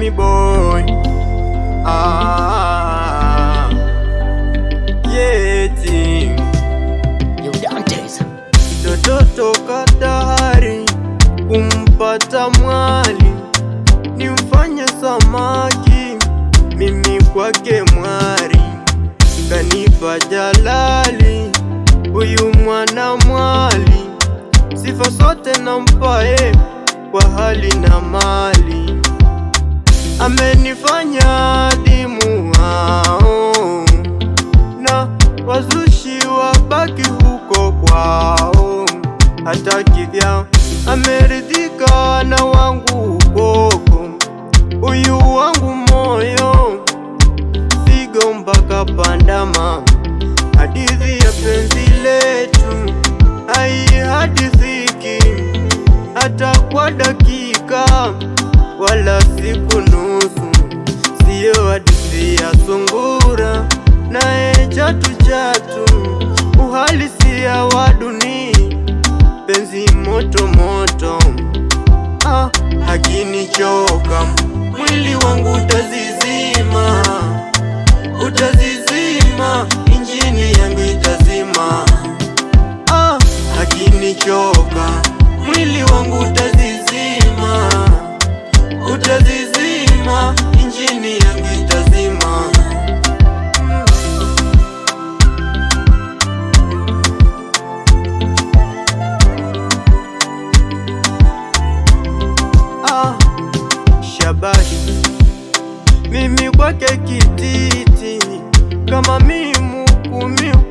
me boy. Yeti Toto katahari kumpata mwali, nimfanye samaki mimi kwake mwari. Kanipa jalali huyu mwana mwali, sifa zote nampae kwa hali na mali. Amenifanya dimu hao na wazushi wabaki huko kwao, hata kivyao ameridhika na wangu ukoko. Uyu wangu moyo figo mpaka pandama, hadithi ya penzi letu haihadithiki hata kwa dakika wala siku nusu. Siyo hadithi ya sungura nae chatu chatu, uhalisia wa dunia, penzi moto moto. Hakinichoka mwili wangu utazizima, utazizima, injini yangu itazima. Hakinichoka mwili wangu utazizima, utazizima, injini yangu itazima. Shabashi mimi kwake kititi, kama mimukumio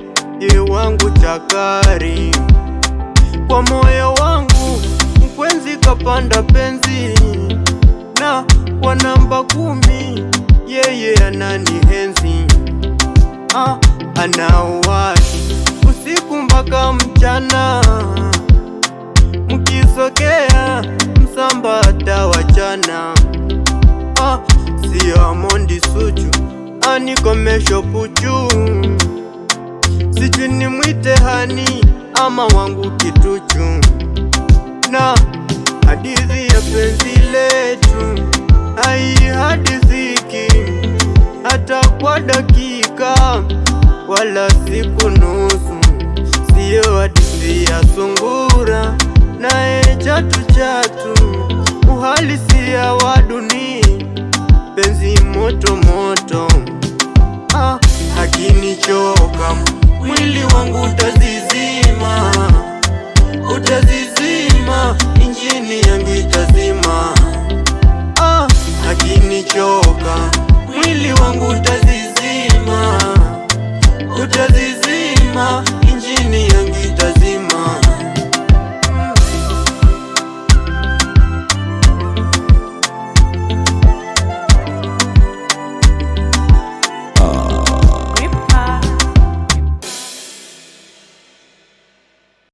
ye wangu chakari. Kwa moyo wangu mkwenzi kapanda penzi, na kwa namba 10 yeye ananihenzi. Anawashi usiku mpaka mchana, mkisokea msamba atawachana. Sio Amondi Suchu anikomesho puchu, sijui nimwite hani ama wangu kituchu. Na hadithi ya penzi letu haihadithiki hata kwa dakika wala siku nusu. Siyo hadithi ya sungura nae chatu chatu, uhalisia wa dunia, penzi moto moto. Hakinichoka mwili wangu utazizima, utazizima.